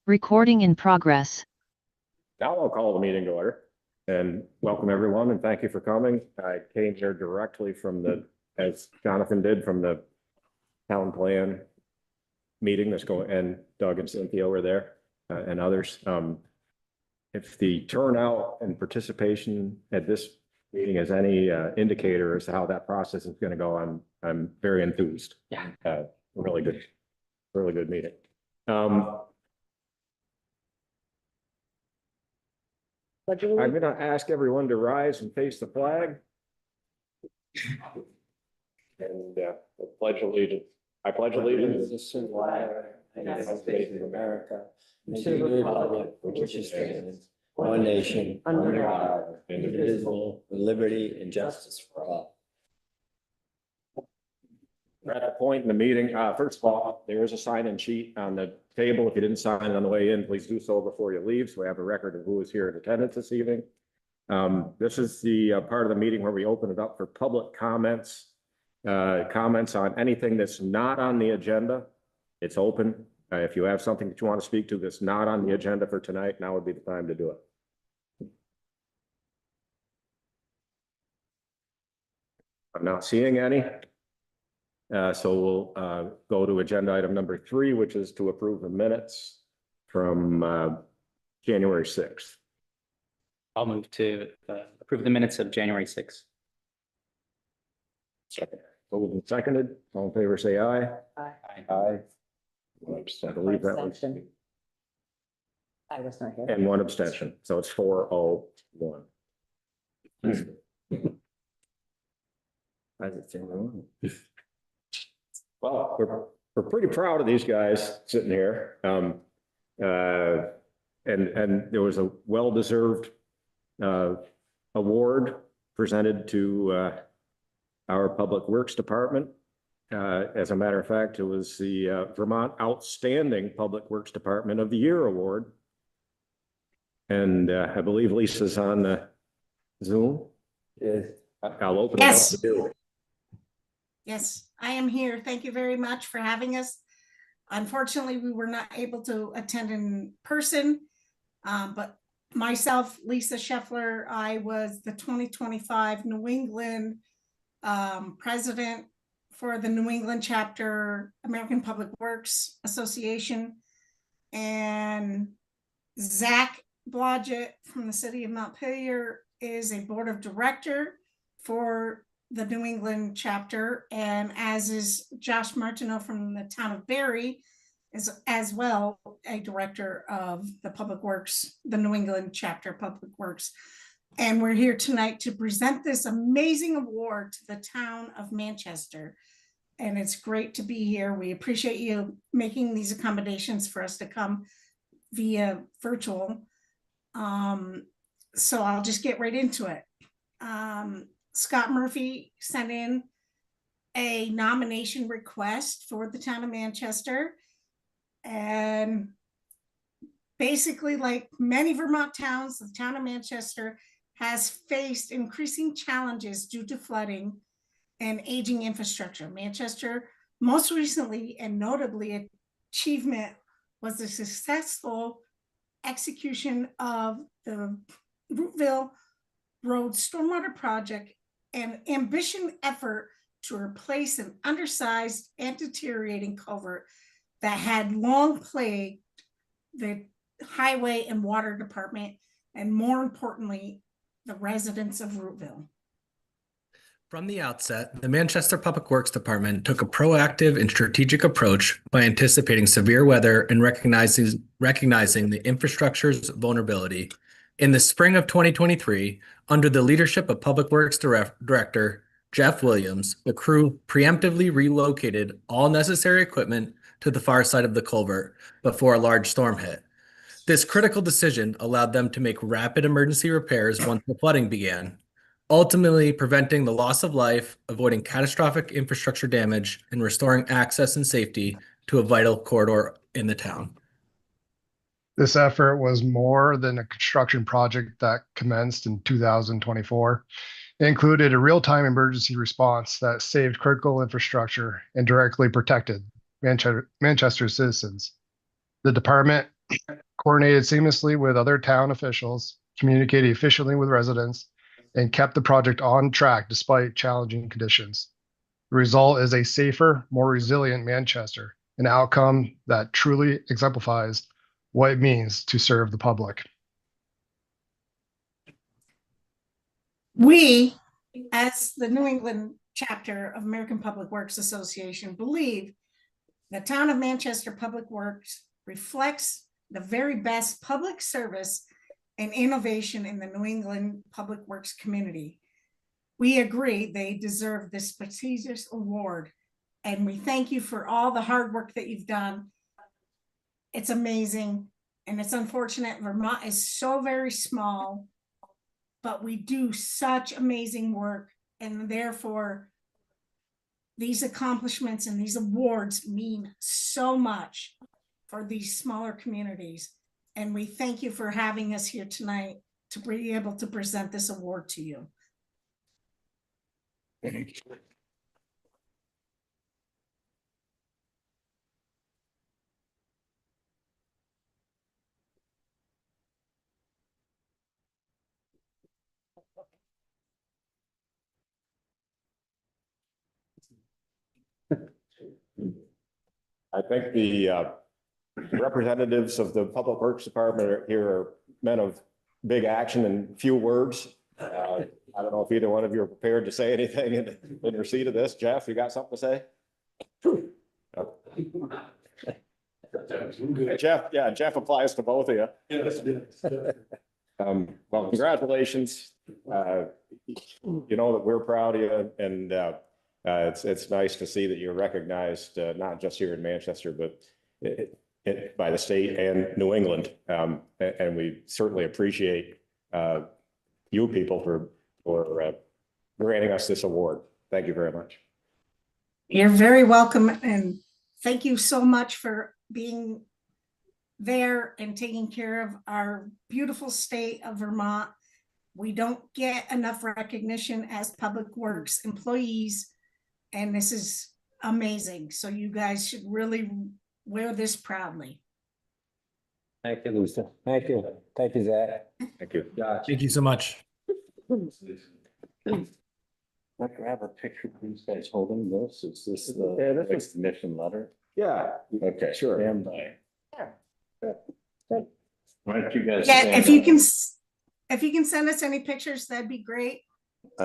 Recording in progress. Now I'll call the meeting to order and welcome everyone and thank you for coming. I came here directly from as Jonathan did, from the town plan meeting that's going, and Doug and Cynthia were there and others. If the turnout and participation at this meeting is any indicator as to how that process is going to go, I'm very enthused. Yeah. Really good meeting. I'm going to ask everyone to rise and face the flag. And pledge allegiance. I pledge allegiance to the flag of the United States of America, and to the republic which is stands, one nation, under God, indivisible, with liberty and justice for all. We're at the point in the meeting. First of all, there is a sign-in sheet on the table. If you didn't sign it on the way in, please do so before you leave, so we have a record of who is here in attendance this evening. This is the part of the meeting where we open it up for public comments. Comments on anything that's not on the agenda. It's open. If you have something that you want to speak to that's not on the agenda for tonight, now would be the time to do it. I'm not seeing any. So we'll go to agenda item number 3, which is to approve the minutes from January 6th. I'll move to approve the minutes of January 6th. Second. Moved and seconded. All in favor, say aye. Aye. Aye. I believe that was. Abstention. I was not here. And one abstention. So it's 4-0-1. Well, we're pretty proud of these guys sitting here. And there was a well-deserved award presented to our Public Works Department. As a matter of fact, it was the Vermont Outstanding Public Works Department of the Year Award. And I believe Lisa's on the Zoom. I'll open it up to you. Yes, I am here. Thank you very much for having us. Unfortunately, we were not able to attend in person, but myself, Lisa Scheffler, I was the 2025 New England president for the New England chapter, American Public Works Association. And Zach Blodgett from the city of Montpelier is a board of director for the New England chapter, and as is Josh Martineau from the town of Barry, is as well a director of the Public Works, the New England chapter Public Works. And we're here tonight to present this amazing award to the town of Manchester. And it's great to be here. We appreciate you making these accommodations for us to come via virtual. So I'll just get right into it. Scott Murphy sent in a nomination request for the town of Manchester. And basically, like many Vermont towns, the town of Manchester has faced increasing challenges due to flooding and aging infrastructure. Manchester, most recently and notably, achievement was the successful execution of the Rooteville Road Stormwater Project, an ambitious effort to replace an undersized and deteriorating culvert that had long plagued the highway and water department, and more importantly, the residents of Rooteville. From the outset, the Manchester Public Works Department took a proactive and strategic approach by anticipating severe weather and recognizing the infrastructure's vulnerability. In the spring of 2023, under the leadership of Public Works Director Jeff Williams, the crew preemptively relocated all necessary equipment to the far side of the culvert before a large storm hit. This critical decision allowed them to make rapid emergency repairs once the flooding began, ultimately preventing the loss of life, avoiding catastrophic infrastructure damage, and restoring access and safety to a vital corridor in the town. This effort was more than a construction project that commenced in 2024. It included a real-time emergency response that saved critical infrastructure and directly protected Manchester citizens. The department coordinated seamlessly with other town officials, communicated efficiently with residents, and kept the project on track despite challenging conditions. The result is a safer, more resilient Manchester, an outcome that truly exemplifies what it means to serve the public. We, as the New England chapter of American Public Works Association, believe the town of Manchester Public Works reflects the very best public service and innovation in the New England Public Works community. We agree they deserve this prestigious award, and we thank you for all the hard work that you've done. It's amazing, and it's unfortunate Vermont is so very small, but we do such amazing work, and therefore these accomplishments and these awards mean so much for these smaller communities. And we thank you for having us here tonight to be able to present this award to you. I think the representatives of the Public Works Department here are men of big action and few words. I don't know if either one of you are prepared to say anything in receipt of this. Jeff, you got something to say? Jeff applies to both of you. Well, congratulations. You know that we're proud of you, and it's nice to see that you're recognized, not just here in Manchester, but by the state and New England. And we certainly appreciate you people for granting us this award. Thank you very much. You're very welcome, and thank you so much for being there and taking care of our beautiful state of Vermont. We don't get enough recognition as public works employees, and this is amazing. So you guys should really wear this proudly. Thank you, Lisa. Thank you. Thank you, Zach. Thank you. Josh. Thank you so much. I grab a picture of these guys holding this? Is this the Yeah, this is- recognition letter? Yeah, Okay. sure. Stand by. Why don't you guys? Yeah, stand if you up? can, if you can send us any pictures, that'd be great. Do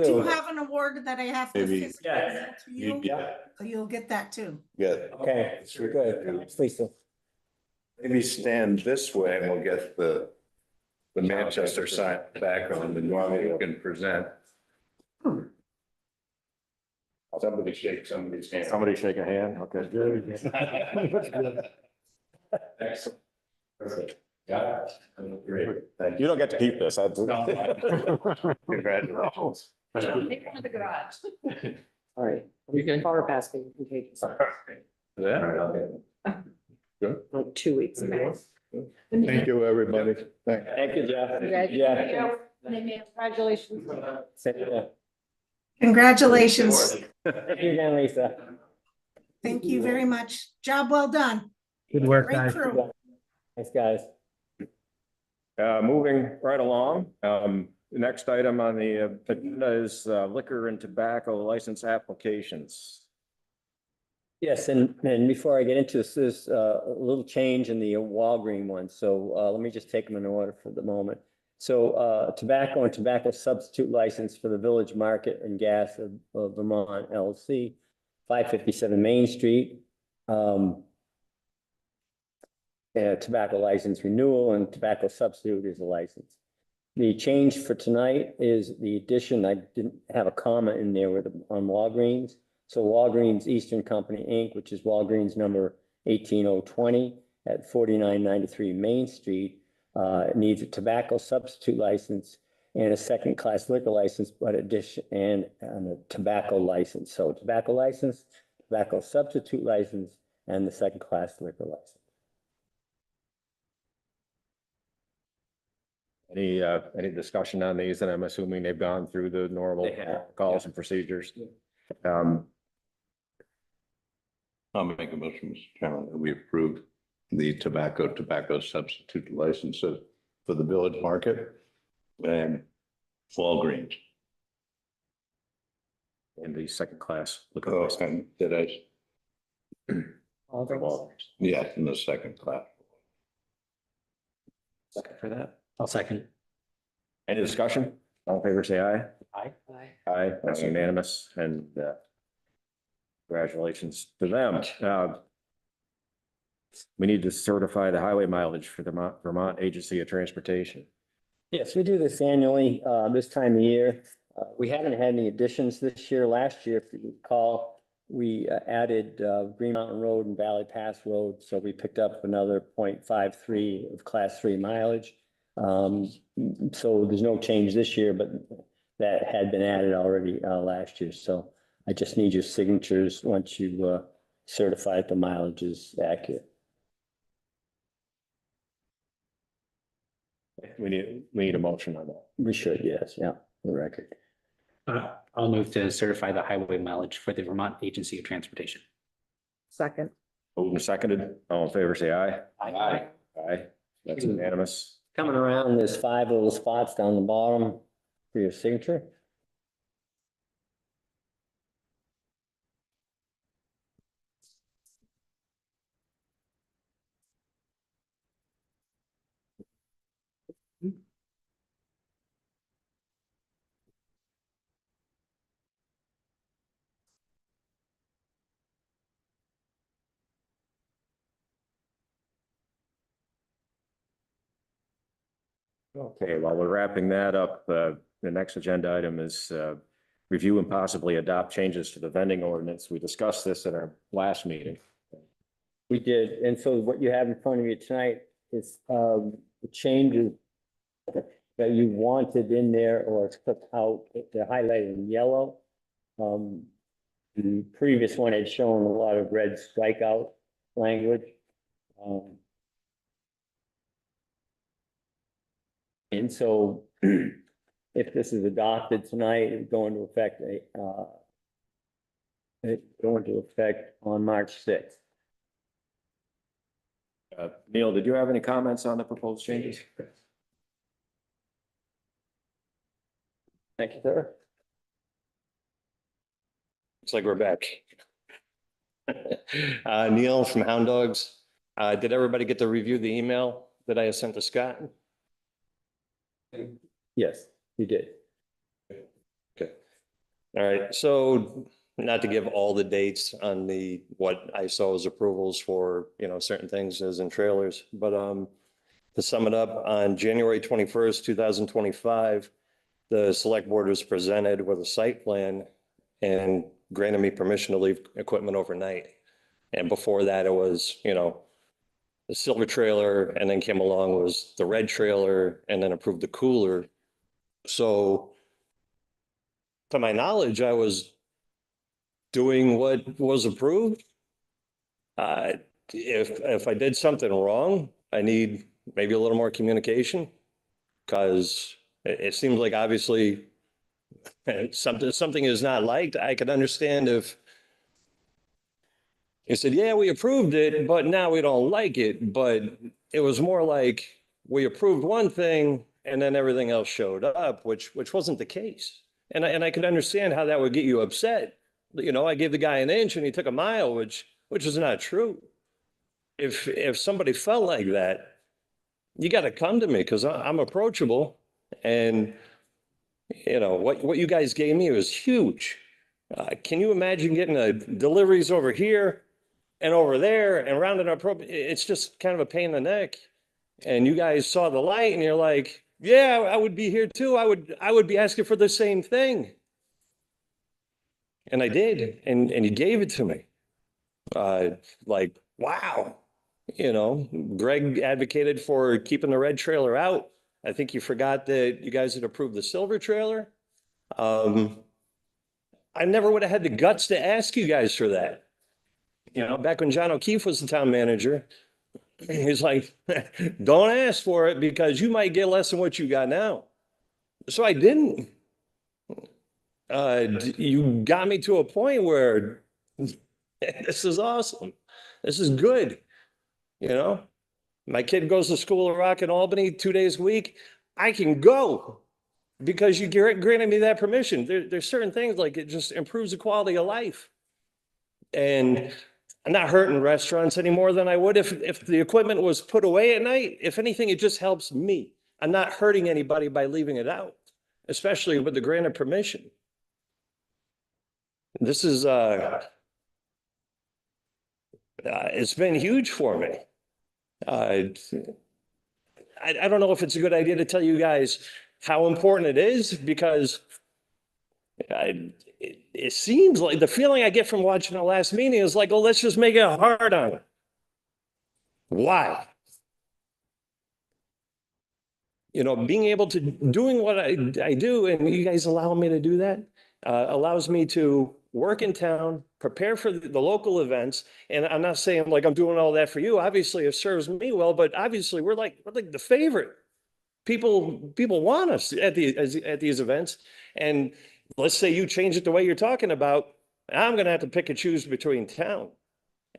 you have an award that I have to Maybe- physically Yeah. send to you? Yeah, So you'll get that too. good. Okay, good. Lisa. Maybe stand this way and we'll get the Manchester sign back on the normal you can present. Somebody shake somebody's hand. Somebody shake a hand. Okay. Excellent. Perfect. Got it. Great. Thank You you. don't get to keep this. Congratulations. Take one to the garage. All right. Far past being contagious, Yeah. like 2 weeks ago. Thank you, everybody. Thank Thank you, Jeff. Yeah. Congratulations. Congratulations. Thank you again, Lisa. Thank you very much. Job well done. Good work, Great guys. crew. Thanks, guys. Moving right along, the next item on the agenda is liquor and tobacco license applications. Yes, and before I get into this, there's a little change in the Walgreen one, so let me just take them in order for the moment. So tobacco and tobacco substitute license for the Village Market and Gas of Vermont LLC, 557 Main Street. Tobacco license renewal and tobacco substitute is a license. The change for tonight is the addition, I didn't have a comma in there with on Walgreens. So Walgreens Eastern Company, Inc., which is Walgreens number 18020 at 4993 Main Street, needs a tobacco substitute license and a second-class liquor license, but addition and a tobacco license. So tobacco license, tobacco substitute license, and the second-class liquor license. Any discussion on these? And I'm assuming they've gone through the normal They have, calls and procedures. I'll make a motion, Mr. Chairman, that we approve the tobacco substitute licenses for the village market and Walgreens. And the second class liquor Oh, license. and did I? Yes, in the second class. Second for that. I'll second. Any discussion? All in favor, say aye. Aye. Aye, that's Aye. unanimous, and congratulations to them. We need to certify the highway mileage for the Vermont Agency of Transportation. Yes, we do this annually, this time of year. We haven't had any additions this year. Last year, if you recall, we added Green Mountain Road and Valley Pass Road, so we picked up another 0.53 of class 3 mileage. So there's no change this year, but that had been added already last year. So I just need your signatures once you certify that the mileage is accurate. We need a motion on that. We should, yes, yeah, for the record. I'll move to certify the highway mileage for the Vermont Agency of Transportation. Second. Moved and seconded. All in favor, say aye. Aye. Aye, that's unanimous. Coming around, there's 5 little spots down the bottom for your signature. Okay, while we're wrapping that up, the next agenda item is review and possibly adopt changes to the vending ordinance. We discussed this at our last meeting. We did, and so what you have in front of you tonight is the changes that you wanted in there or took out, they're highlighted in yellow. The previous one had shown a lot of red strikeout language. And so if this is adopted tonight, it's going to affect on March 6th. Neil, did you have any comments on the proposed changes? Thank you, sir. Looks like we're back. Neil from Hound Dogs. Did everybody get to review the email that I sent to Scott? Yes, you did. Okay. All right, so not to give all the dates on what I saw as approvals for, certain things as in trailers, but to sum it up, on January 21st, 2025, the select board was presented with a site plan and granted me permission to leave equipment overnight. And before that, it was, the silver trailer, and then came along was the red trailer, and then approved the cooler. So to my knowledge, I was doing what was approved. If I did something wrong, I need maybe a little more communication, because it seems like obviously something is not liked. I could understand if he said, yeah, we approved it, but now we don't like it. But it was more like we approved one thing and then everything else showed up, which wasn't the case. And I could understand how that would get you upset. I gave the guy an inch and he took a mile, which is not true. If somebody felt like that, you got to come to me, because I'm approachable. And what you guys gave me was huge. Can you imagine getting deliveries over here and over there and rounding up? It's just kind of a pain in the neck. And you guys saw the light and you're like, yeah, I would be here too. I would be asking for the same thing. And I did, and you gave it to me. Like, wow. Greg advocated for keeping the red trailer out. I think you forgot that you guys had approved the silver trailer. I never would have had the guts to ask you guys for that. Back when John O'Keefe was the town manager, he's like, don't ask for it because you might get less than what you got now. So I didn't. You got me to a point where this is awesome. This is good. You know, my kid goes to School of Rock in Albany 2 days a week. I can go because you granted me that permission. There's certain things like it just improves the quality of life. And I'm not hurting restaurants any more than I would if the equipment was put away at night. If anything, it just helps me. I'm not hurting anybody by leaving it out, especially with the granted permission. This is, it's been huge for me. I don't know if it's a good idea to tell you guys how important it is because it seems like the feeling I get from watching the last meeting is like, oh, let's just make it hard on it. Why? You know, being able to doing what I do, and you guys allow me to do that, allows me to work in town, prepare for the local events. And I'm not saying like I'm doing all that for you. Obviously, it serves me well, but obviously we're like the favorite. People want us at these events. And let's say you change it the way you're talking about, I'm going to have to pick and choose between town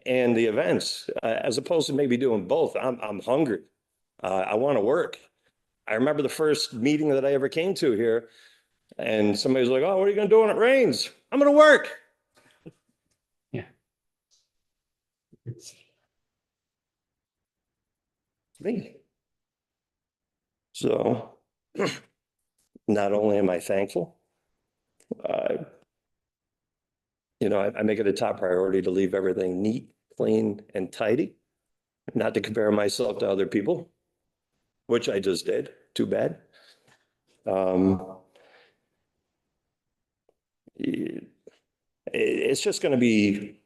and the events, as opposed to maybe doing both. I'm hungry. I want to work. I remember the first meeting that I ever came to here, and somebody's like, "Oh, what are you going to do when it rains?" I'm going to work. Yeah. Me. So, not only am I thankful, you know, I make it a top priority to leave everything neat, clean, and tidy, not to compare myself to other people, which I just did. Too bad. It's just going to be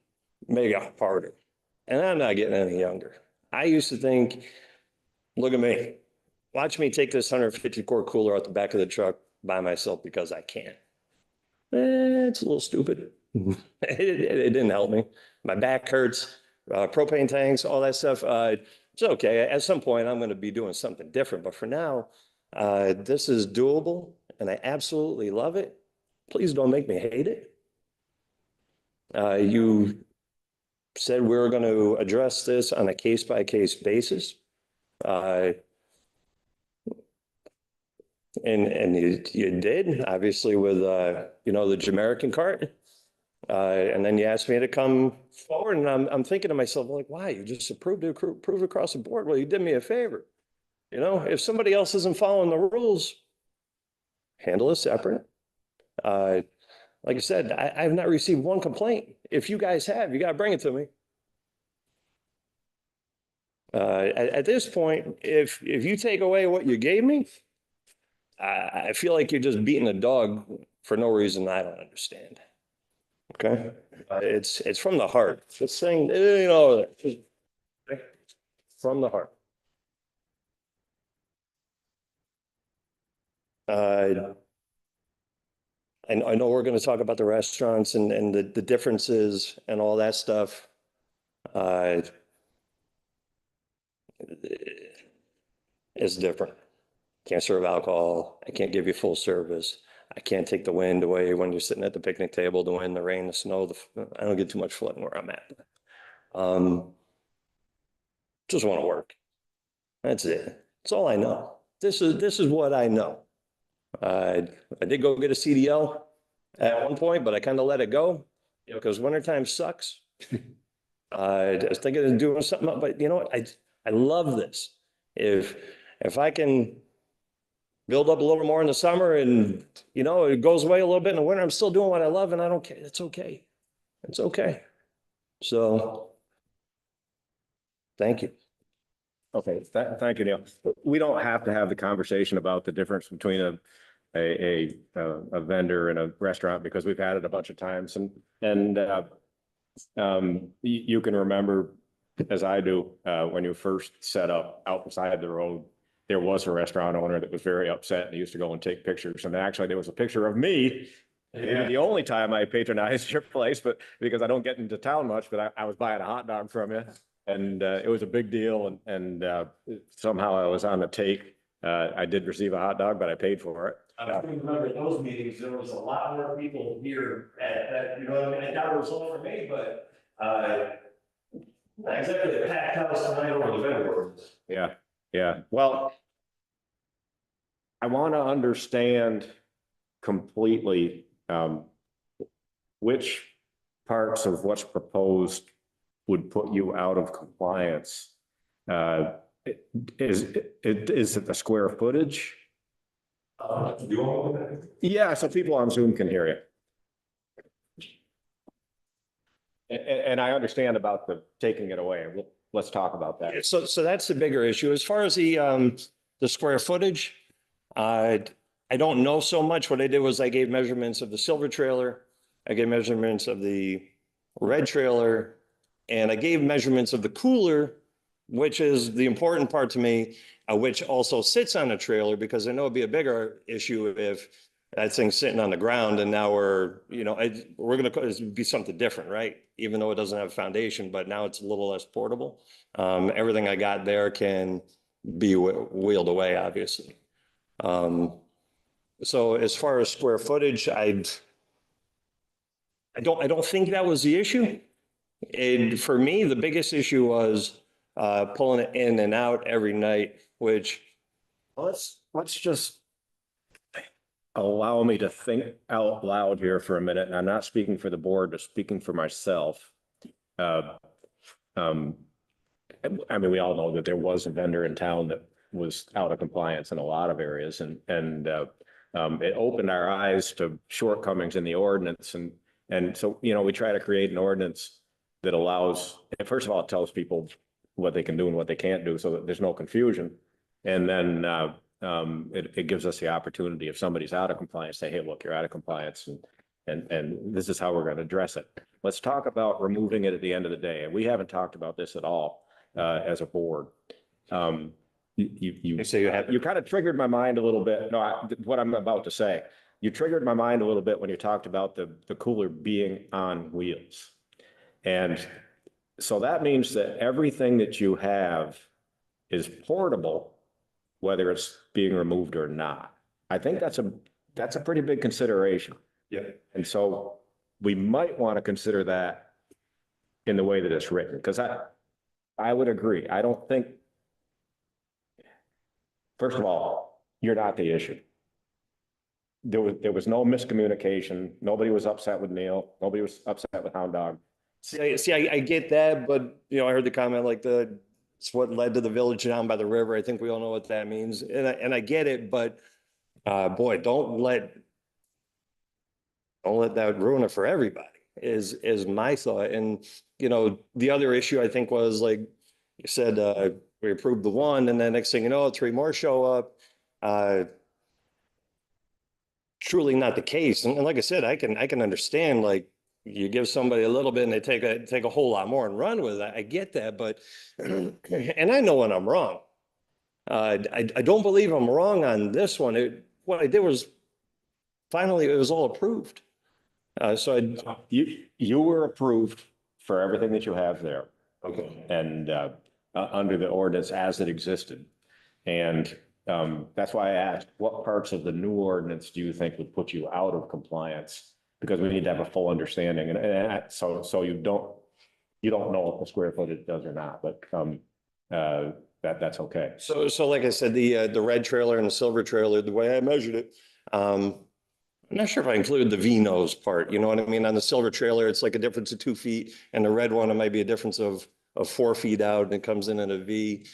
mega harder. And I'm not getting any younger. I used to think, look at me. Watch me take this 150 quart cooler out the back of the truck by myself because I can. It's a little stupid. It didn't help me. My back hurts, propane tanks, all that stuff. It's okay. At some point, I'm going to be doing something different. But for now, this is doable, and I absolutely love it. Please don't make me hate it. You said we were going to address this on a case-by-case basis. And you did, obviously, with, you know, the Jamaican cart. And then you asked me to come forward, and I'm thinking to myself, like, why? You just approved across the board. Well, you did me a favor. You know, if somebody else isn't following the rules, handle it separate. Like I said, I have not received one complaint. If you guys have, you got to bring it to me. At this point, if you take away what you gave me, I feel like you're just beating a dog for no reason I don't understand. Okay, it's from the heart. It's saying, you know, from the heart. And I know we're going to talk about the restaurants and the differences and all that stuff. It's different. Can't serve alcohol. I can't give you full service. I can't take the wind away when you're sitting at the picnic table, the wind, the rain, the snow. I don't get too much flooding where I'm at. Just want to work. That's it. That's all I know. This is what I know. I did go get a CDL at one point, but I kind of let it go because wintertime sucks. I was thinking of doing something, but you know what? I love this. If I can build up a little more in the summer and, you know, it goes away a little bit in the winter, I'm still doing what I love and I don't care. It's okay. It's okay. So thank you. Okay, thank you, Neil. We don't have to have the conversation about the difference between a vendor and a restaurant because we've had it a bunch of times and you can remember, as I do, when you first set up outside the road, there was a restaurant owner that was very upset and he used to go and take pictures. And actually there was a picture of me. Yeah. The only time I patronized your place, but because I don't get into town much, but I was buying a hot dog from you. And it was a big deal, and somehow I was on the take. I did receive a hot dog, but I paid for it. I remember those meetings. There was a lot more people here. You know, I doubt it was all for me, but Exactly, a packed house tonight over the vendor. Yeah, yeah. Well, I want to understand completely, which parts of what's proposed would put you out of compliance. Is it the square footage? Yeah, so people on Zoom can hear you. And I understand about the taking it away. Let's talk about that. So that's the bigger issue. As far as the square footage, I don't know so much. What I did was I gave measurements of the silver trailer. I gave measurements of the red trailer, and I gave measurements of the cooler, which is the important part to me, which also sits on a trailer, because I know it'd be a bigger issue if that thing's sitting on the ground and now we're going to be something different, right? Even though it doesn't have a foundation, but now it's a little less portable. Everything I got there can be wheeled away, obviously. So as far as square footage, I don't think that was the issue. And for me, the biggest issue was pulling it in and out every night, which Let's just allow me to think out loud here for a minute. And I'm not speaking for the board, but speaking for myself. I mean, we all know that there was a vendor in town that was out of compliance in a lot of areas, and it opened our eyes to shortcomings in the ordinance. And so, we try to create an ordinance that allows, first of all, it tells people what they can do and what they can't do so that there's no confusion. And then it gives us the opportunity, if somebody's out of compliance, say, hey, look, you're out of compliance, and this is how we're going to address it. Let's talk about removing it at the end of the day. And we haven't talked about this at all as a board. You kind of triggered my mind a little bit. No, what I'm about to say, you triggered my mind a little bit when you talked about the cooler being on wheels. And so that means that everything that you have is portable, whether it's being removed or not. I think that's a pretty big consideration. Yeah. And so we might want to consider that in the way that it's written, because I would agree. I don't think, first of all, you're not the issue. There was no miscommunication. Nobody was upset with Neil. Nobody was upset with Hound Dog. See, I get that, but I heard the comment like it's what led to the village down by the river. I think we all know what that means, and I get it, but boy, don't let that ruin it for everybody. Is my thought. And the other issue I think was, like you said, we approved the one, and then next thing you know, 3 more show up. Truly not the case, and like I said, I can understand, like, you give somebody a little bit and they take a whole lot more and run with it. I get that, but and I know when I'm wrong. I don't believe I'm wrong on this one. What I did was finally it was all approved. So you were approved for everything that you have there. Okay. And under the ordinance as it existed. And that's why I asked, what parts of the new ordinance do you think would put you out of compliance? Because we need to have a full understanding, and so you don't know if the square footage does or not, but that's okay. So like I said, the red trailer and the silver trailer, the way I measured it, I'm not sure if I included the V-nose part. You know what I mean? On the silver trailer, it's like a difference of 2 feet, and the red one, it might be a difference of 4 feet out, and it comes in a V.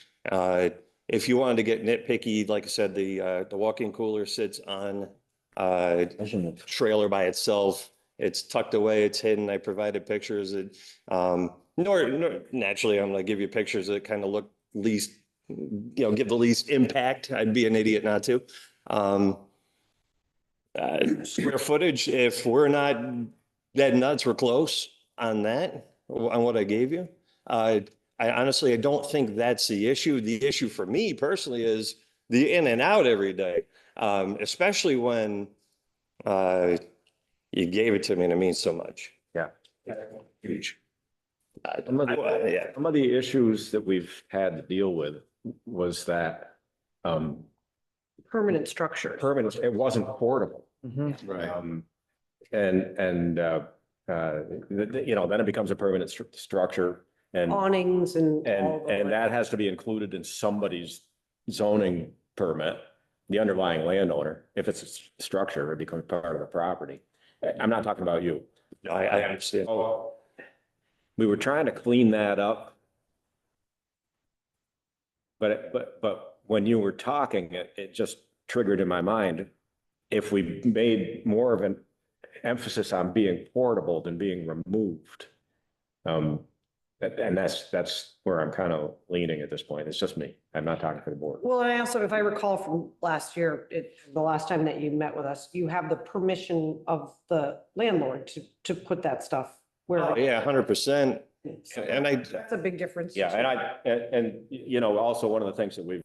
If you wanted to get nitpicky, like I said, the walk-in cooler sits on trailer by itself. It's tucked away, it's hidden. I provided pictures. Nor naturally, I'm going to give you pictures that kind of look least, give the least impact. I'd be an idiot not to. Square footage, if we're not dead nuts, we're close on that, on what I gave you. I honestly, I don't think that's the issue. The issue for me personally is the in and out every day. Especially when you gave it to me and it means so much. Yeah. Huge. Some of the issues that we've had to deal with was that Permanent structure. it wasn't portable. Right. Then it becomes a permanent structure. And, awnings and. all the- and that has to be included in somebody's zoning permit, the underlying landowner. If it's a structure, it becomes part of the property. I'm not talking about you. I understand. Oh, we were trying to clean that up. But when you were talking, it just triggered in my mind, if we made more of an emphasis on being portable than being removed. And that's where I'm kind of leaning at this point. It's just me. I'm not talking for the board. Well, and I also, if I recall from last year, the last time that you met with us, you have the permission of the landlord to put that stuff where. Oh, yeah, 100%. And That's a big difference. Yeah, and you know, also one of the things that we've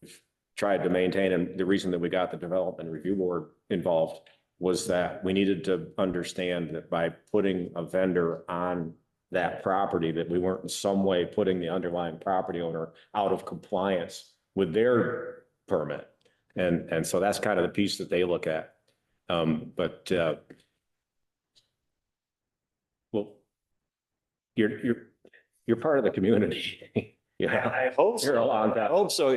tried to maintain, and the reason that we got the development review board involved was that we needed to understand that by putting a vendor on that property, that we weren't in some way putting the underlying property owner out of compliance with their permit. And so that's kind of the piece that they look at. Well, you're part of the community. Yeah, I hope so. You're a long time. I hope so.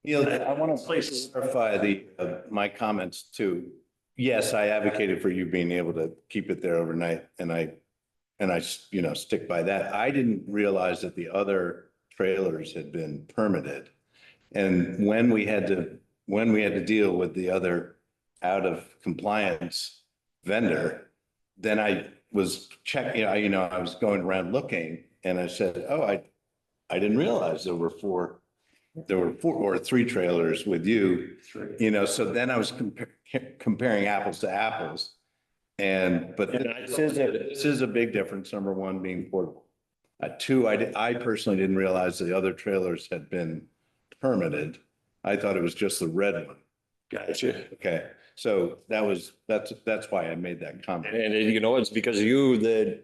Neil, I want to clarify my comments too. Yes, I advocated for you being able to keep it there overnight, and I, you know, stick by that. I didn't realize that the other trailers had been permitted. And when we had to deal with the other out of compliance vendor, then I was checking, I was going around looking, and I said, oh, I didn't realize there were four or three trailers with you, so then I was comparing apples to apples. But this is a big difference. Number one, being portable. Two, I personally didn't realize the other trailers had been permitted. I thought it was just the red one. Gotcha. Okay, so that's why I made that comment. And it's because of you that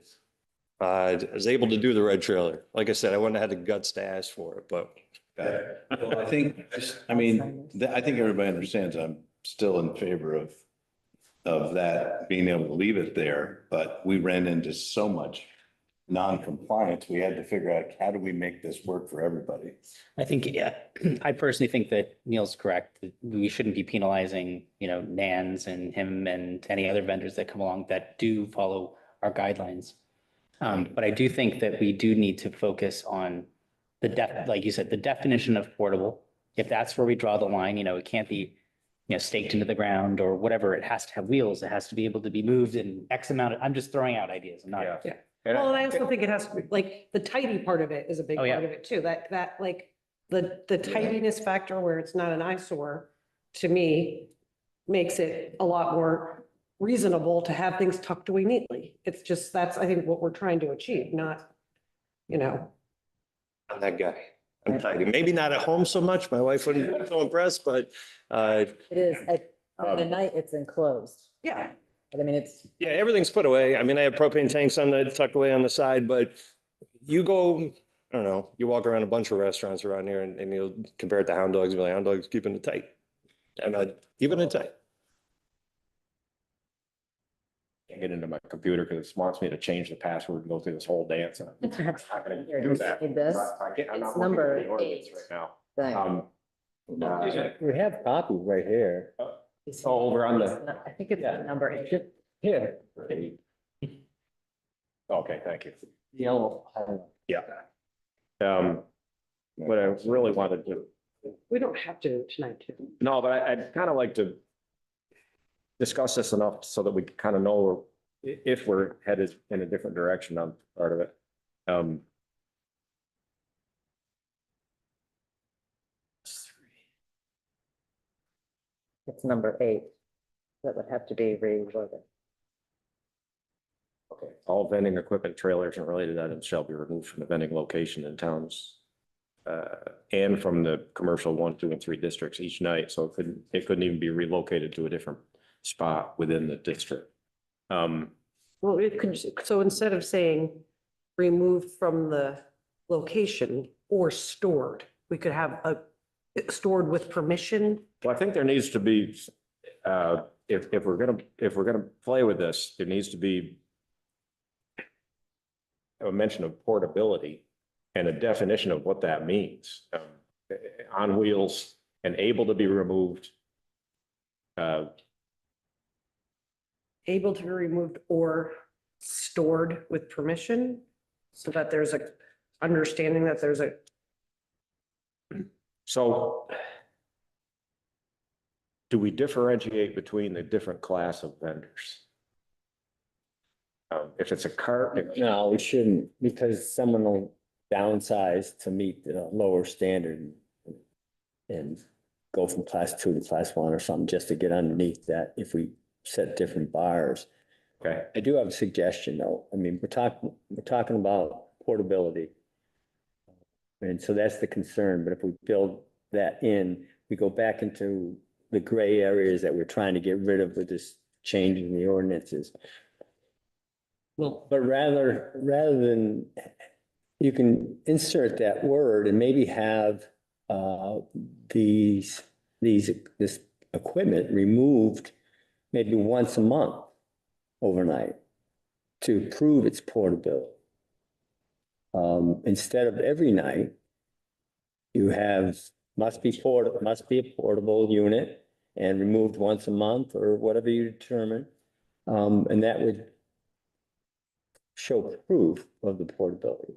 I was able to do the red trailer. Like I said, I wouldn't have had the guts to ask for it, but. Well, I think everybody understands I'm still in favor of that, being able to leave it there, but we ran into so much non-compliance. We had to figure out, how do we make this work for everybody? I think, yeah, I personally think that Neil's correct. That we shouldn't be penalizing, Nans and him and any other vendors that come along that do follow our guidelines. But I do think that we do need to focus on like you said, the definition of portable. If that's where we draw the line, it can't be, staked into the ground or whatever. It has to have wheels. It has to be able to be moved in X amount of, I'm just throwing out ideas. I'm not. Yeah. Well, and I also think it has to be, like, the tidy part of it is a big Oh, yeah. part of it too. That like, the tidiness factor where it's not an eyesore, to me, makes it a lot more reasonable to have things tucked away neatly. It's just, that's, I think, what we're trying to achieve, not, I'm that guy. I'm tidy. Maybe not at home so much. My wife wouldn't be so impressed, but It is, at the night it's enclosed, yeah. but I mean, it's, yeah, everything's put away. I mean, I have propane tanks on tucked away on the side, but you go, I don't know, you walk around a bunch of restaurants around here and you'll compare it to Hound Dogs, be like, Hound Dogs keeping it tight. And keeping it tight. Can't get into my computer because it wants me to change the password and go through this whole dance. And I'm not gonna do that. Need this? I'm not It's looking number at the ordinance 8. right thing. now. We have copies right here. Oh, over on the, I think it's number 8. yeah. Okay, thank you. Yellow. Yeah. What I really wanted to, We don't have to tonight too. no, but I'd kind of like to discuss this enough so that we kind of know if we're headed in a different direction on part of it. It's number 8. That would have to be reworded. Okay, all vending equipment, trailers and related items shall be removed from the vending location in towns and from the commercial 1, 2, and 3 districts each night. So it couldn't even be relocated to a different spot within the district. Well, it could, so instead of saying removed from the location or stored, we could have stored with permission. Well, I think there needs to be, if we're gonna play with this, there needs to be a mention of portability and a definition of what that means. On wheels and able to be removed. Able to be removed or stored with permission, so that there's a understanding that there's a, So do we differentiate between the different class of vendors? If it's a cart, No, we shouldn't, because someone will downsize to meet the lower standard and go from class 2 to class 1 or something, just to get underneath that if we set different bars. okay, I do have a suggestion though. I mean, we're talking about portability. And so that's the concern, but if we build that in, we go back into the gray areas that we're trying to get rid of with this change in the ordinances. Well, But rather than, you can insert that word and maybe have this equipment removed maybe once a month overnight to prove its portability. Instead of every night, you have, must be a portable unit and removed once a month or whatever you determine. And that would show proof of the portability.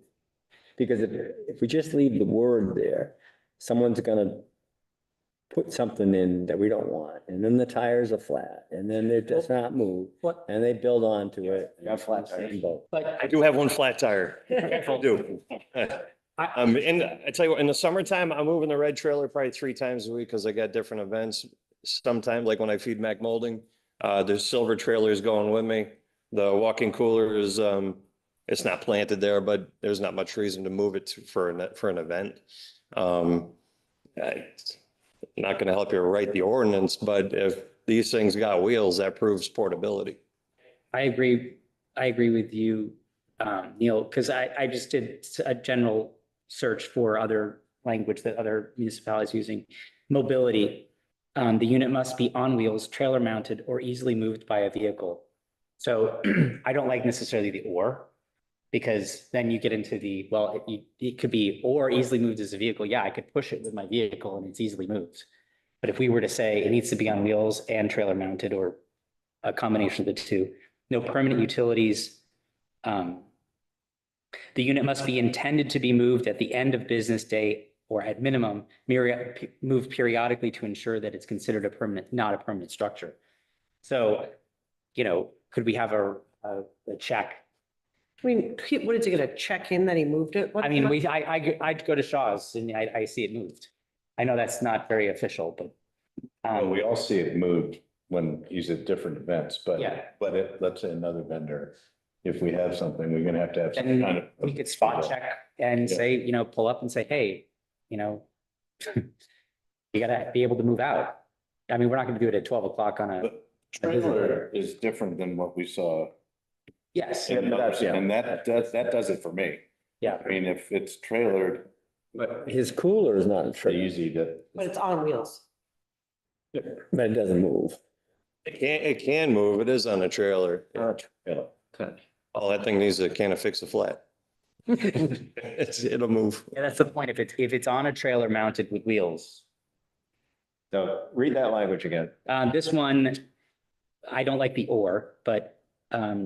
Because if we just leave the word there, someone's gonna put something in that we don't want, and then the tires are flat, and then it does not move, what, and they build onto it. got flat tires. but I do have one flat tire. I do. And I tell you what, in the summertime, I'm moving the red trailer probably 3 times a week because I got different events. Sometimes, like when I feed Mac Molding, there's silver trailers going with me. The walk-in cooler is, it's not planted there, but there's not much reason to move it for an event. Not gonna help you write the ordinance, but if these things got wheels, that proves portability. I agree with you, Neil, because I just did a general search for other language that other municipalities using. Mobility, the unit must be on wheels, trailer mounted, or easily moved by a vehicle. So I don't like necessarily the or, because then you get into the, well, it could be or easily moved as a vehicle. Yeah, I could push it with my vehicle and it's easily moved. But if we were to say it needs to be on wheels and trailer mounted or a combination of the two, no permanent utilities. The unit must be intended to be moved at the end of business day or at minimum moved periodically to ensure that it's considered a permanent, not a permanent structure. So, could we have a check? I mean, what did you get, a check in that he moved it? I mean, I'd go to Shaw's and I see it moved. I know that's not very official, but. Well, we all see it moved when he's at different events, but, Yeah. let's say another vendor, if we have something, we're gonna have to have some kind And of. we could spot check and Yeah. say, pull up and say, hey, you gotta be able to move out. I mean, we're not gonna do it at 12 o'clock on a, But trailer is different than what we saw. yes, And that does it for me. yeah. I mean, if it's trailered, But his cooler is not a it's trailer, easy to. But it's on wheels. but it doesn't move. It can move. It is on a trailer. All that thing needs a can of Fix-A-Flat. It'll move. Yeah, that's the point. If it's on a trailer mounted with wheels. So read that language again. This one, I don't like the or, but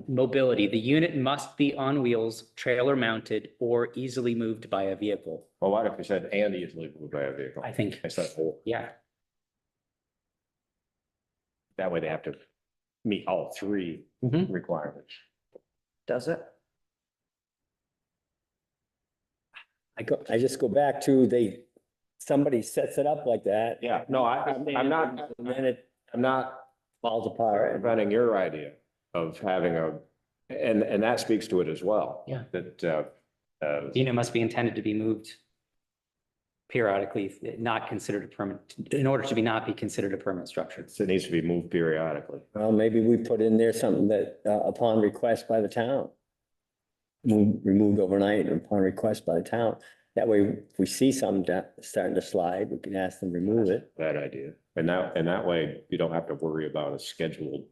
mobility, the unit must be on wheels, trailer mounted, or easily moved by a vehicle. Well, what if we said and easily moved by a vehicle? I think, I said, or. yeah, That way they have to meet all 3 Mhm. requirements. Does it? I just go back to somebody sets it up like that. Yeah, no, I'm not, And then I'm not falls apart. preventing your idea of having and that speaks to it as well. Yeah. That, the unit must be intended to be moved periodically, not considered a permanent, in order to not be considered a permanent structure. it needs to be moved periodically. Well, maybe we put in there something that upon request by the town. Removed overnight upon request by the town. That way, if we see something starting to slide, we can ask them to remove it. Bad idea. And that way you don't have to worry about a scheduled,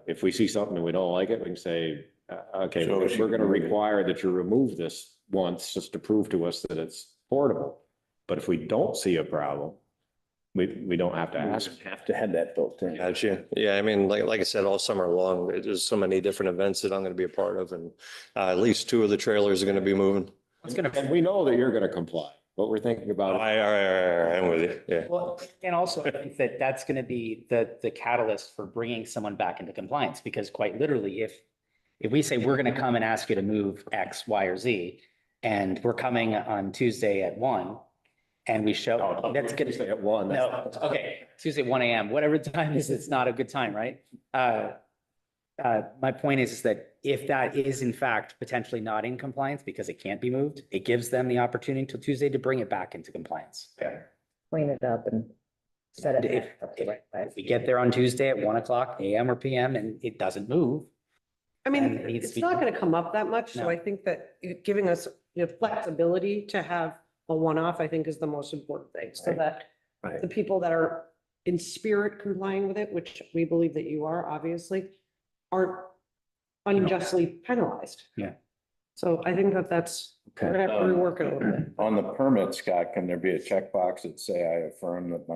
if we see something and we don't like it, we can say, Okay, So it should we're gonna be moved. require that you remove this once, just to prove to us that it's portable. But if we don't see a problem, we don't have to ask. Have to have that built in. Gotcha. Yeah, I mean, like I said, all summer long, there's so many different events that I'm gonna be a part of, and at least 2 of the trailers are gonna be moving. It's gonna, And we know that you're gonna comply, but we're thinking about it. I'm with you, yeah. well, and also I think that that's gonna be the catalyst for bringing someone back into compliance, because quite literally, if we say we're gonna come and ask you to move X, Y, or Z, and we're coming on Tuesday at 1, and we show, that's gonna. Say at 1. No, okay, Tuesday, 1 AM, whatever the time is, it's not a good time, right? My point is that if that is in fact potentially not in compliance because it can't be moved, it gives them the opportunity until Tuesday to bring it back into compliance. Clean it up and set And it. if we get there on Tuesday at 1 o'clock AM or PM and it doesn't move, I mean, And it needs to it's be- not gonna come up that much, so No. I think that giving us flexibility to have a one-off, I think is the most important thing, so that Right. the people that are in spirit complying with it, which we believe that you are, obviously, aren't unjustly penalized. Yeah. So I think that we're gonna have to rework it a little bit. On the permit, Scott, can there be a checkbox that say I affirm that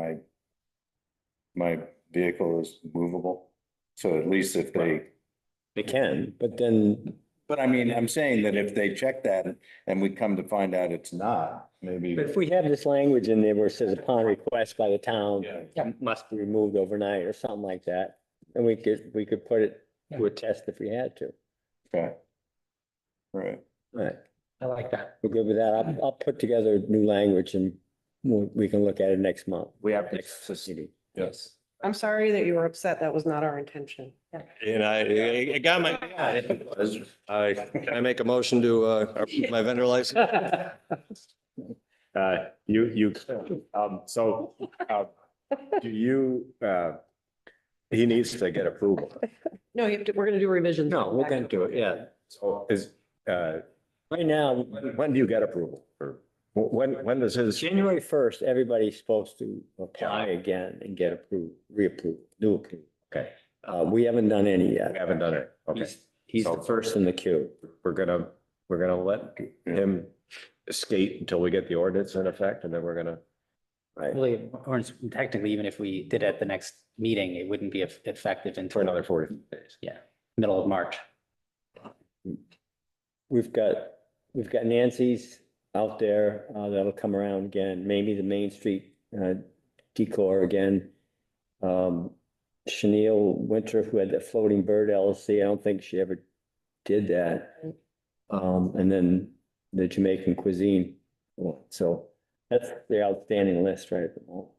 my vehicle is movable? So at least if they, They can, but then but I mean, I'm saying that if they check that and we come to find out it's not, maybe. But if we have this language in there where it says upon request by the town, Yeah. must be removed overnight or something like that, then we could put it to a test if we had to. Okay. Right. Right, I like that. we're good with that. I'll put together new language and we can look at it next month. We have Next meeting. Yes. I'm sorry that you were upset. That was not our intention. And it got my, can I make a motion to approve my vendor license? Do you, he needs to get approval. No, we're gonna do revisions. No, we're gonna do it, yeah. So Right now, when do you get approval? Or when does his? January 1st, everybody's supposed to apply again and get approved, reapproved, new approved. Okay, We haven't done any we yet. haven't done it. Okay, He's the first in the queue. we're gonna let him skate until we get the ordinance in effect, and then we're gonna. Right, Really, or technically, even if we did it at the next meeting, it wouldn't be effective For until another 40 days. middle of March. we've got Nancy's out there, that'll come around again, maybe the Main Street, decor again. Chenille Winter, who had the Floating Bird LLC, I don't think she ever did that. And then the Jamaican cuisine, so that's the outstanding list right at the moment.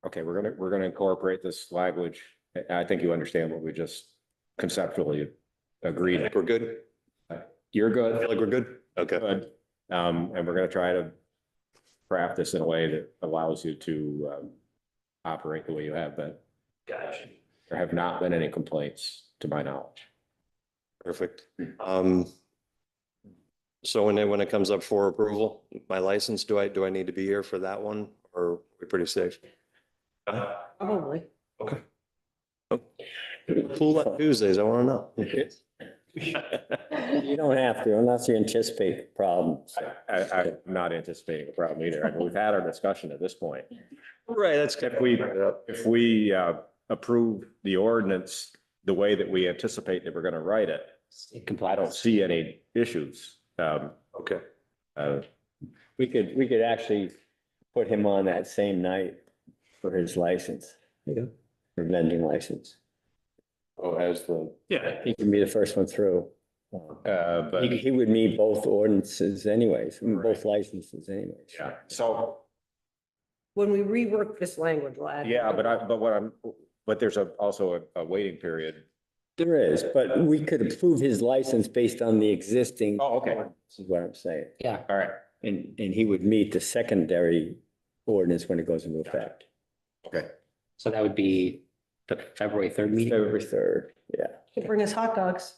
Okay, we're gonna incorporate this language. I think you understand what we just conceptually agreed. I think we're good. You're I feel good. like we're good. Okay. Good. And we're gonna try to craft this in a way that allows you to operate the way you have been. Gotcha. There have not been any complaints to my knowledge. Perfect. So when it comes up for approval, my license, do I need to be here for that one, or are we pretty safe? Probably. Okay. Cool on Tuesdays, I want to know. You don't have to, unless you anticipate problems. I'm not anticipating a problem either. I mean, we've had our discussion at this point. Right, that's good. If we approve the ordinance the way that we anticipate that we're gonna write it, I don't see any issues. Okay. We could actually put him on that same night for his license. For vending license. Oh, has the, Yeah. He can be the first one through. But, He would need both ordinances anyways, both licenses anyways. yeah, so, When we rework this language, we'll add. yeah, but there's also a waiting period. There is, but we could approve his license based on the existing. Oh, okay. This is what I'm saying. Yeah. All right. And he would meet the secondary ordinance when it goes into effect. Okay. So that would be the February 3rd meeting. February 3rd, yeah. Could bring us hot dogs.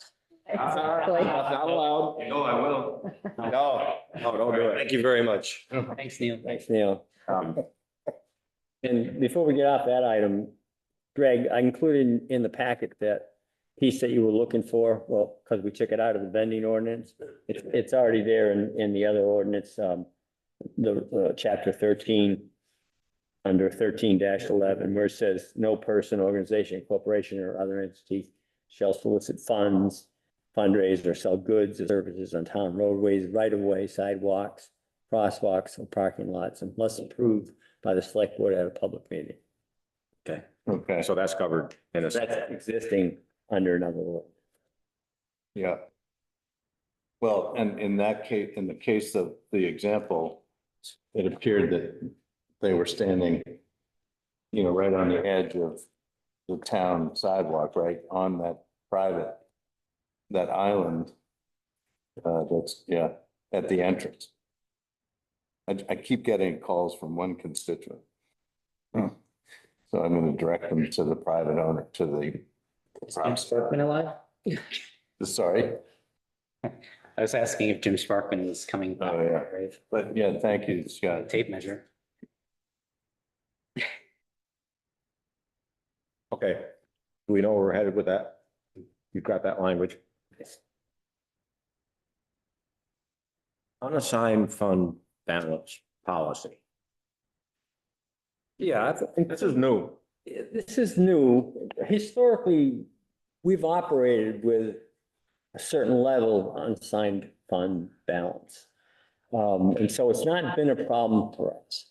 Exactly. Not allowed. No, I will. No, don't do it. Thank you very much. Thanks, Neil. Thanks, Neil. And before we get off that item, Greg, I included in the packet that piece that you were looking for, well, because we took it out of the vending ordinance. It's already there in the other ordinance, the chapter 13, under 13-11, where it says no person, organization, corporation, or other entity shall solicit funds, fundraise, or sell goods or services on town roadways, right-of-way, sidewalks, crosswalks, or parking lots, unless approved by the select board at a public meeting. Okay, Okay, so that's covered in a. That's existing under another law. yeah. Well, and in that case, in the case of the example, it appeared that they were standing, you know, right on the edge of the town sidewalk, right on that private, that island. That's, yeah, at the entrance. I keep getting calls from one constituent. So I'm gonna direct them to the private owner, to the. Jim Sparkman alive? Sorry, I was asking if Jim Sparkman was coming. Oh, yeah. Right. but yeah, thank you, Scott. Tape measure. Okay, do we know where we're headed with that? You've got that language? Unassigned fund balance policy. Yeah, I think this is new. This is new. Historically, we've operated with a certain level of unassigned fund balance. And so it's not been a problem for us.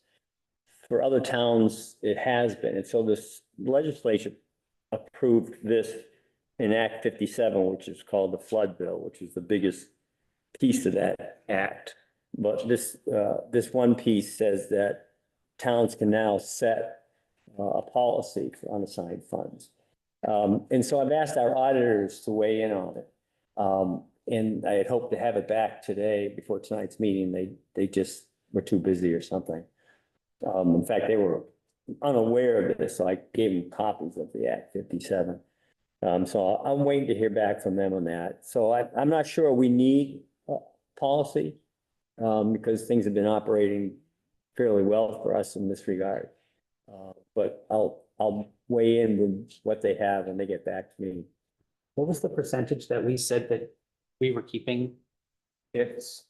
For other towns, it has been. And so this legislature approved this in Act 57, which is called the flood bill, which is the biggest piece of that act. But this one piece says that towns can now set a policy for unassigned funds. And so I've asked our auditors to weigh in on it. And I had hoped to have it back today before tonight's meeting. They just were too busy or something. In fact, they were unaware of this, so I gave them copies of the Act 57. So I'm waiting to hear back from them on that. So I'm not sure we need a policy because things have been operating fairly well for us in this regard. But I'll weigh in with what they have and they get back to me. What was the percentage that we said that we were keeping? It's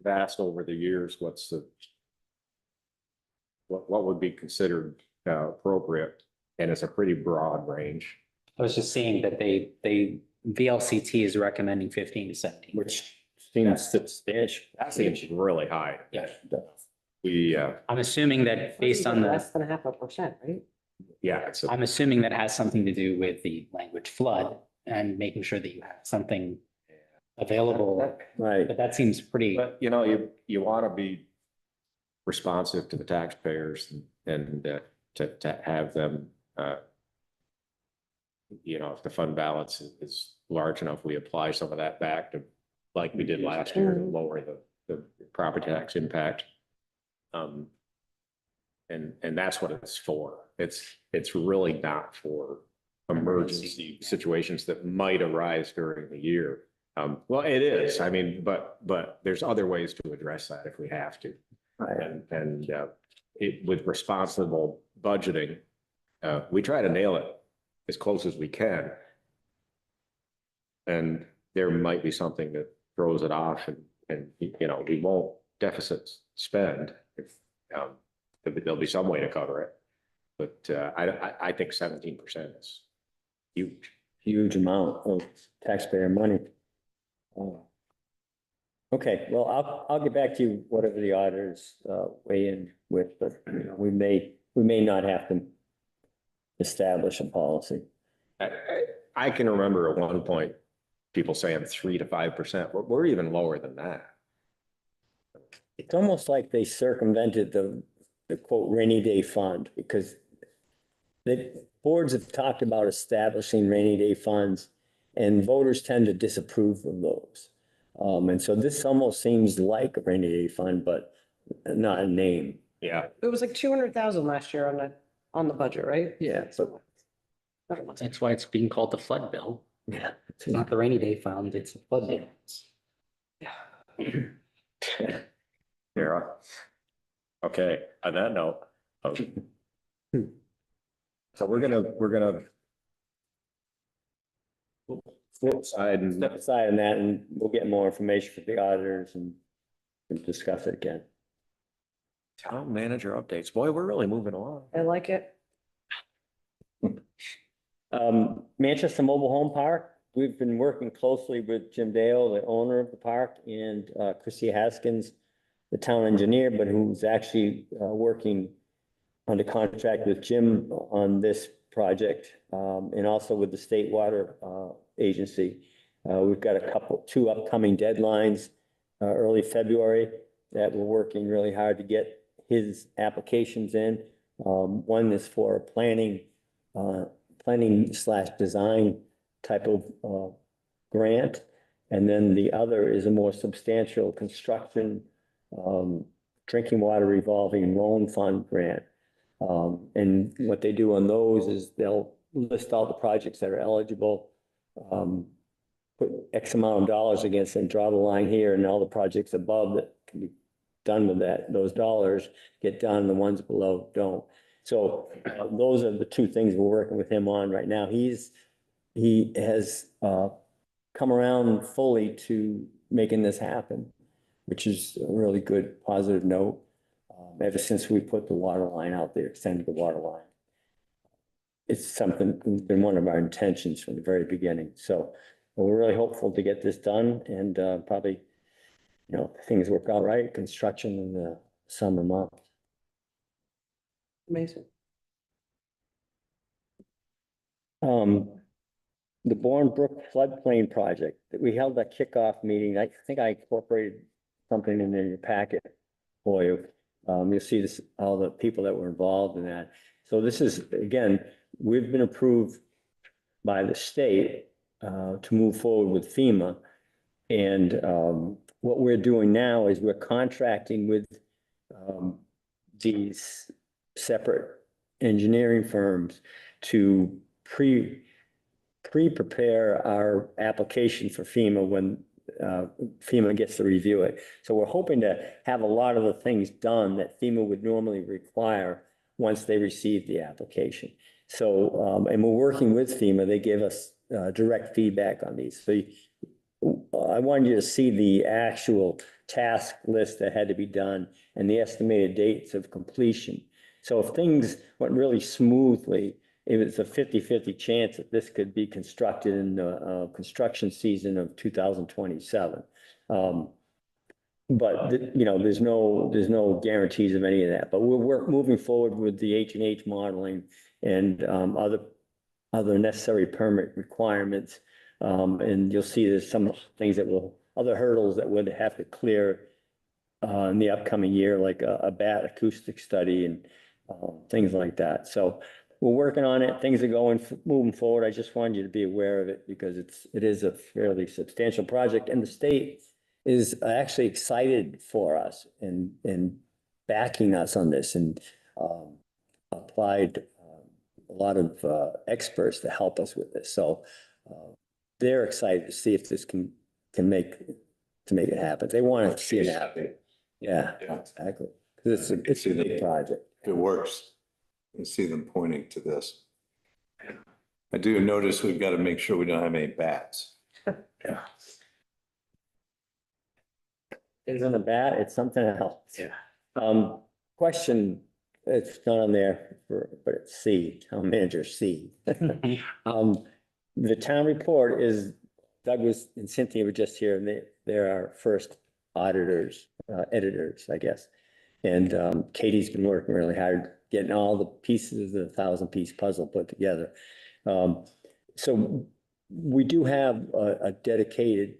vast over the years. What would be considered appropriate? And it's a pretty broad range. I was just seeing that VLCT is recommending 15 to 17. Which seems substantial. That seems really high. Yeah. We, I'm assuming that based on Less than 0.5%, right? yeah, it's I'm assuming that has something to do with the language flood and making sure that you have something available. Right. But that seems pretty, but you know, you want to be responsive to the taxpayers and to have them, you know, if the fund balance is large enough, we apply some of that back to, like we did last year, to lower the property tax impact. And that's what it's for. It's really not for emergency situations that might arise during the year. Well, it is, I mean, but there's other ways to address that if we have to. Right. And with responsible budgeting, we try to nail it as close as we can. And there might be something that throws it off and you know, we won't deficit spend if, there'll be some way to cover it. But I think 17% is huge. Huge amount of taxpayer money. Okay, well, I'll get back to you, whatever the auditors weigh in with, but you know, we may not have to establish a policy. I can remember at one point, people saying 3 to 5%. We're even lower than that. It's almost like they circumvented the quote rainy day fund because the boards have talked about establishing rainy day funds and voters tend to disapprove of those. And so this almost seems like a rainy day fund, but not a name. Yeah. It was like 200,000 last year on the budget, right? Yeah. So, that's why it's being called the flood bill. yeah. It's not the rainy day fund, it's the flood bill. Yeah. Okay, on that note, So we're gonna flip side and Step aside on that and we'll get more information from the auditors and discuss it again. town manager updates. Boy, we're really moving along. I like it. Manchester Mobile Home Park, we've been working closely with Jim Dale, the owner of the park, and Chrissy Haskins, the town engineer, but who's actually working under contract with Jim on this project, and also with the State Water Agency. We've got two upcoming deadlines, early February, that we're working really hard to get his applications in. One is for a planning / design type of grant. And then the other is a more substantial construction, drinking water revolving loan fund grant. And what they do on those is they'll list all the projects that are eligible, put X amount of dollars against and draw the line here, and all the projects above that can be done with those dollars get done, the ones below don't. So those are the two things we're working with him on right now. He has come around fully to making this happen, which is a really good positive note. Ever since we put the water line out there, extended the water line. It's something, been one of our intentions from the very beginning. So we're really hopeful to get this done and probably, if things work out right, construction in the summer months. Amazing. The Bourne Brook floodplain project, we held that kickoff meeting. I think I incorporated something in your packet for you. You'll see this, all the people that were involved in that. So this is, again, we've been approved by the state to move forward with FEMA. And what we're doing now is we're contracting with these separate engineering firms to pre-prepare our application for FEMA when FEMA gets to review it. So we're hoping to have a lot of the things done that FEMA would normally require once they receive the application. So, and we're working with FEMA. They give us direct feedback on these. So I wanted you to see the actual task list that had to be done and the estimated dates of completion. So if things went really smoothly, it was a 50-50 chance that this could be constructed in the construction season of 2027. But there's no guarantees of any of that. But we're moving forward with the H&H modeling and other necessary permit requirements. And you'll see there's some things other hurdles that would have to clear in the upcoming year, like a bat acoustic study and things like that. So we're working on it. Things are moving forward. I just wanted you to be aware of it because it is a fairly substantial project, and the state is actually excited for us and backing us on this, and applied a lot of experts to help us with this. So they're excited to see if this can make it happen. They want to see it happen. Yeah, exactly. Because it's a big project. If it works, you see them pointing to this. I do notice we've got to make sure we don't have any bats. Yeah. Isn't a bat, it's something else. Yeah. Question, it's not on there, but it's C, town manager C. The town report is, Doug and Cynthia were just here, and they're our first auditors, editors, I guess. And Katie's been working really hard, getting all the pieces of the 1,000-piece puzzle put together. So we do have a dedicated,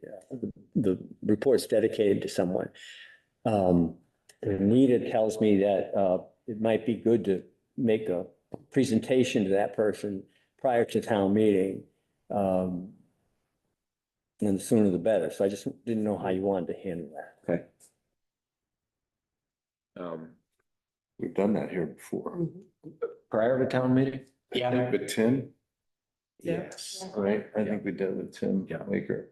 the report's dedicated to someone. Anita tells me that it might be good to make a presentation to that person prior to town meeting. And the sooner the better. So I just didn't know how you wanted to handle that. Okay. We've done that here before. prior to town meeting? Yeah. With Tim? Yeah. Yes, right. I think we did with Tim Waker.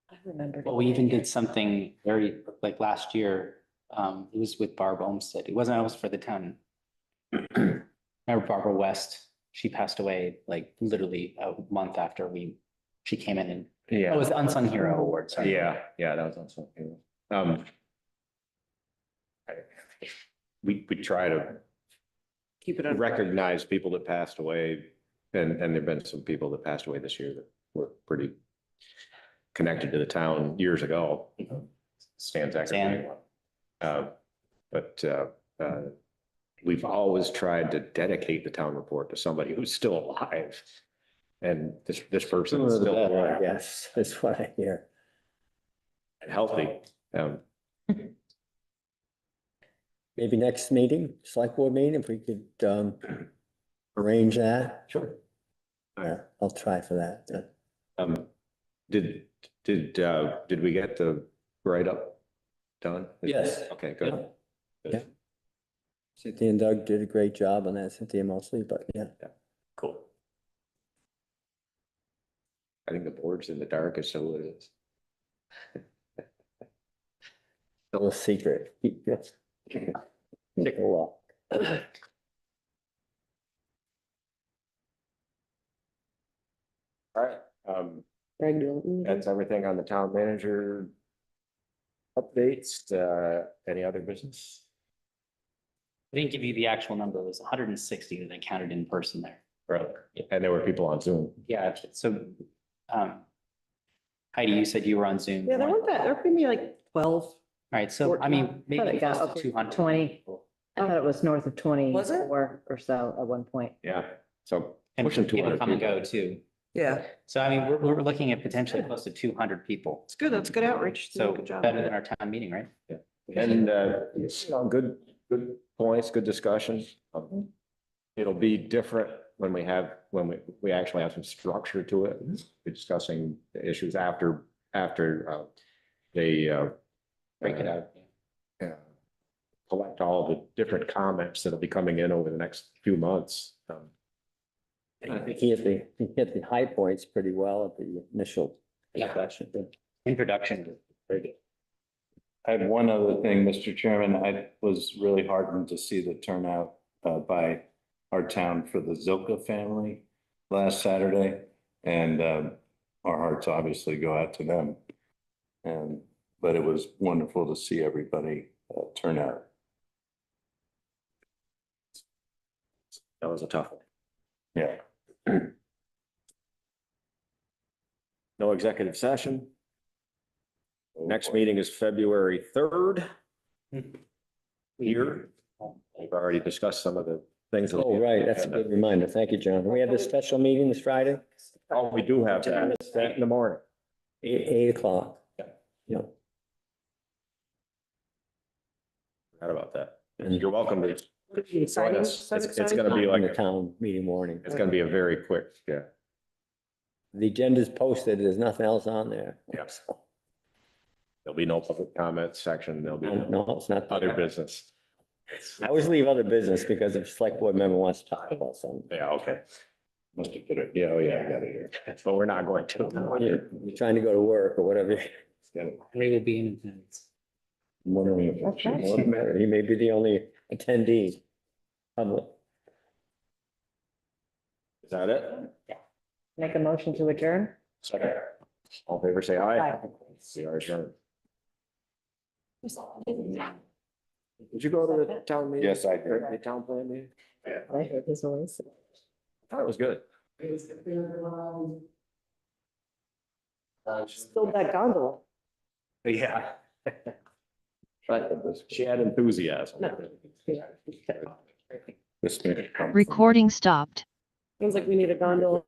I remember. Well, we even did something very, like last year, it was with Barb Olmsted. It wasn't for the town. remember Barbara West, she passed away like literally a month after she came in and, it was the Unsung Hero Award, sorry. Yeah, that was on something. We try to Keep it on. recognize people that passed away, and there've been some people that passed away this year that were pretty connected to the town years ago. Stan Zachary. Stan. But we've always tried to dedicate the town report to somebody who's still alive. And this person is still alive Yes, that's what I hear. and healthy. Maybe next meeting, select board meeting, if we could arrange that. Sure. Yeah, I'll try for that. Did we get the write-up done? Yes. Okay, good. Yeah. Cynthia and Doug did a great job on that, Cynthia mostly, but yeah. Cool. I think the board's in the dark as to what it is. Still a secret. Yes. Take a look. All right, that's everything on the town manager updates. Any other business? I didn't give you the actual number, it was 160 that I counted in person there. Right. And there were people on Zoom. Yeah, so, Heidi, you said you were on Zoom. Yeah, there weren't that, there were maybe like 12. All right, so I mean, maybe Thought it got close up to to 200. 20. I thought it was north of 20 Was it? or so at one point. Yeah, so And pushing people 200 come and people. go too. Yeah, So I mean, we're looking at potentially close to 200 people. it's good. That's good outreach. So Good job. better than our town meeting, right? And, good points, good discussion. It'll be different when we actually have some structure to it. We're discussing the issues after they Break it out. collect all the different comments that'll be coming in over the next few months. I think he hit the high points pretty well at the initial discussion. Introduction. Very good. I have one other thing, Mr. Chairman. I was really heartened to see the turnout by our town for the Zilka family last Saturday. And our hearts obviously go out to them. But it was wonderful to see everybody turn out. That was a tough one. Yeah. No executive session. Next meeting is February 3rd. Here, we've already discussed some of the things. Oh, right, that's a good reminder. Thank you, John. We have this special meeting this Friday, Oh, we do have that. It's that in the morning. 8 o'clock. Yeah. Forgot about that. And You're welcome to. Join us. It's gonna be in the like, town meeting warning. it's gonna be a very quick, The agenda's posted. There's nothing else on there. Yeah. There'll be no public comment section. There'll be No, it's not. other business. I always leave other business because if a select board member wants to talk about something. Yeah, okay. Must have put it, yeah, oh yeah, I got it here. But we're not going to. You're trying to go to work or whatever. We will be in attendance. Wondering if it should matter. He may be the only attendee. Public. Is that it? Make a motion to adjourn? Second. All in favor, say aye. Aye. We are adjourned. Did you go to the town meeting? Yes, I did. The town plan meeting? I heard his voice. I thought it was good. Still that gondola. Yeah. But she had enthusiasm. This minute comes from- Recording stopped. Seems like we need a gondola